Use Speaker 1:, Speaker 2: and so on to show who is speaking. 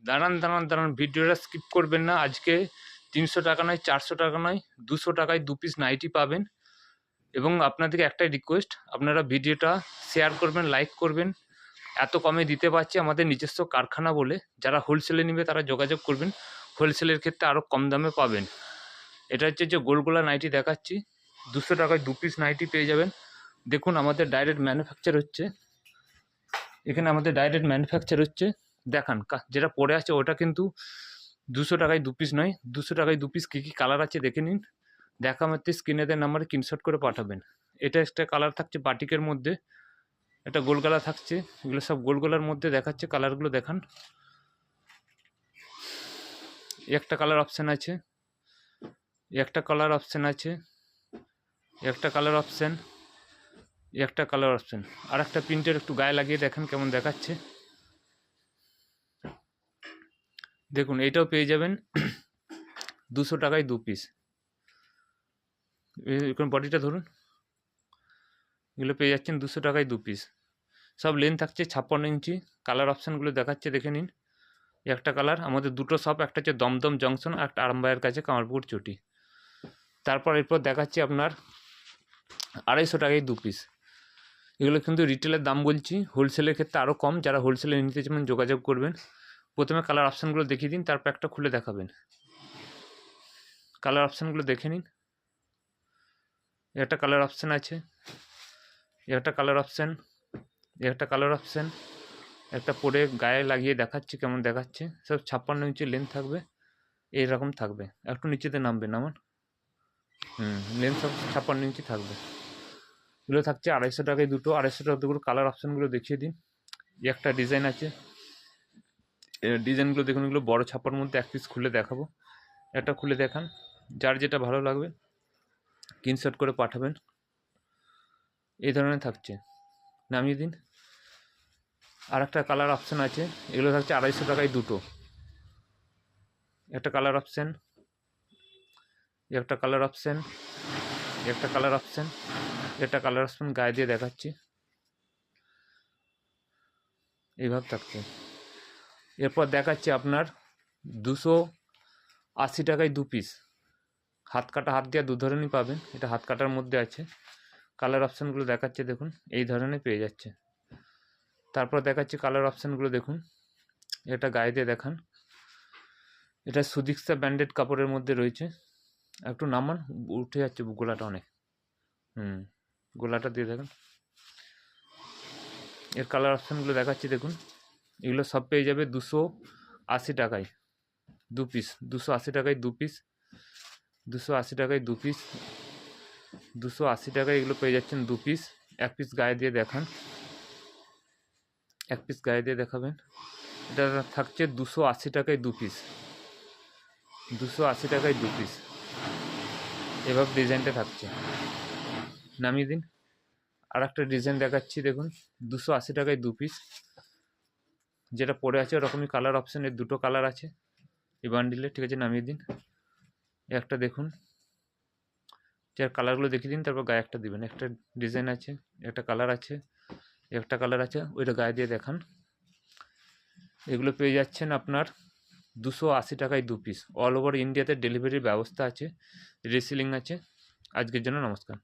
Speaker 1: দাঁড়ান দাঁড়ান দাঁড়ান, ভিডিওটা স্কিপ করবেন না। আজকে 300 টাকা নয়, 400 টাকা নয়, 200 টাকায় 2 পিস নাইটি পাবেন। এবং আপনাদেরকে একটাই রিকোয়েস্ট, আপনারা ভিডিওটা শেয়ার করবেন, লাইক করবেন। এত কমে দিতে পারছি আমাদের নিজস্ব কারখানা বলে। যারা হোলসেলে নেবে তারা যোগাযোগ করবেন, হোলসেলের ক্ষেত্রে আরও কম দামে পাবেন। এটা হচ্ছে যে গোলগোলা নাইটি দেখাচ্ছি, 200 টাকায় 2 পিস নাইটি পেয়ে যাবেন। দেখুন আমাদের ডাইরেক্ট ম্যানুফ্যাকচার হচ্ছে, এখানে আমাদের ডাইরেক্ট ম্যানুফ্যাকচার হচ্ছে। দেখান যেটা পড়ে আছে ওটা কিন্তু 200 টাকায় 2 পিস নয়, 200 টাকায় 2 পিস কী কী কালার আছে দেখে নিন। দেখা মাত্র স্ক্রিনে দেওয়া নাম্বারে স্ক্রিনশট করে পাঠাবেন। এটা একটা কালার থাকছে বাটিকের মধ্যে, একটা গোলগলা থাকছে, এগুলো সব গোলগলার মধ্যে দেখাচ্ছে। কালারগুলো দেখান। একটা কালার অপশান আছে, একটা কালার অপশান আছে, একটা কালার অপশান, একটা কালার অপশান। আর একটা প্রিন্টের একটু গায়ে লাগিয়ে দেখেন কেমন দেখাচ্ছে। দেখুন এইটাও পেয়ে যাবেন 200 টাকায় 2 পিস। এখন বডিটা ধরুন, এগুলো পেয়ে যাচ্ছেন 200 টাকায় 2 পিস। সব লেন্থ থাকছে 56 ইঞ্চি। কালার অপশানগুলো দেখাচ্ছে দেখে নিন। একটা কালার আমাদের দুটো শপ, একটা হচ্ছে দমদম জংশন আর একটা আরামবাগের কাছে কামারপুকুর চটি। তারপর এরপর দেখাচ্ছি আপনার 250 টাকায় 2 পিস। এগুলো কিন্তু রিটেলের দাম বলছি, হোলসেলের ক্ষেত্রে আরও কম। যারা হোলসেলে নিতে চান যোগাযোগ করবেন। প্রথমে কালার অপশানগুলো দেখিয়ে দিন, তারপর একটা খুলে দেখাবেন। কালার অপশানগুলো দেখে নিন। একটা কালার অপশান আছে, একটা কালার অপশান, একটা কালার অপশান, একটা পরে গায়ে লাগিয়ে দেখাচ্ছি কেমন দেখাচ্ছে। সব 56 ইঞ্চি লেন্থ থাকবে, এইরকম থাকবে। একটু নিচেতে নামবেন আমার, লেন্থ সব 56 ইঞ্চি থাকবে। এগুলো থাকছে 250 টাকায় দুটো। 250 টাকা দুটো। কালার অপশানগুলো দেখিয়ে দিন। একটা ডিজাইন আছে, ডিজাইনগুলো দেখুন। এগুলো বড় ছাপার মধ্যে এক পিস খুলে দেখাবো। একটা খুলে দেখান, যার যেটা ভালো লাগবে স্ক্রিনশট করে পাঠাবেন। এই ধরনের থাকছে, নামিয়ে দিন। আর একটা কালার অপশান আছে, এগুলো থাকছে 250 টাকায় দুটো। একটা কালার অপশান, একটা কালার অপশান, একটা কালার অপশান, একটা কালার অপশান গায়ে দিয়ে দেখাচ্ছি। এইভাবে থাকছে। এরপর দেখাচ্ছি আপনার 280 টাকায় 2 পিস। হাত কাটা, হাত দেওয়া দু ধরনেরই পাবেন। এটা হাত কাটার মধ্যে আছে। কালার অপশানগুলো দেখাচ্ছে দেখুন, এই ধরনের পেয়ে যাচ্ছে। তারপর দেখাচ্ছি কালার অপশানগুলো দেখুন। এটা গায়ে দিয়ে দেখান। এটা সুদীক্ষা ব্র্যান্ডেড কাপড়ের মধ্যে রয়েছে। একটু নামান, উঠে যাচ্ছে গোলাটা অনেক। গোলাটা দিয়ে দেখুন। এর কালার অপশানগুলো দেখাচ্ছি দেখুন। এগুলো সব পেয়ে যাবে 280 টাকায় 2 পিস। 280 টাকায় 2 পিস, 280 টাকায় 2 পিস, 280 টাকায় এগুলো পেয়ে যাচ্ছেন 2 পিস। এক পিস গায়ে দিয়ে দেখান, এক পিস গায়ে দিয়ে দেখাবেন। এটা থাকছে 280 টাকায় 2 পিস, 280 টাকায় 2 পিস। এভাবে ডিজাইনটা থাকছে, নামিয়ে দিন। আর একটা ডিজাইন দেখাচ্ছি দেখুন, 280 টাকায় 2 পিস। যেটা পরে আছে ওরকমই কালার অপশানের দুটো কালার আছে এই বান্ডিলে। ঠিক আছে, নামিয়ে দিন। একটা দেখুন, যার কালারগুলো দেখিয়ে দিন, তারপর গায়ে একটা দিবেন। একটা ডিজাইন আছে, একটা কালার আছে, একটা কালার আছে, ওইটা গায়ে দিয়ে দেখান। এগুলো পেয়ে যাচ্ছেন আপনার 280 টাকায় 2 পিস। অল ওভার ইন্ডিয়াতে ডেলিভারির ব্যবস্থা আছে, রিসেলিং আছে। আজকের জন্য নমস্কার।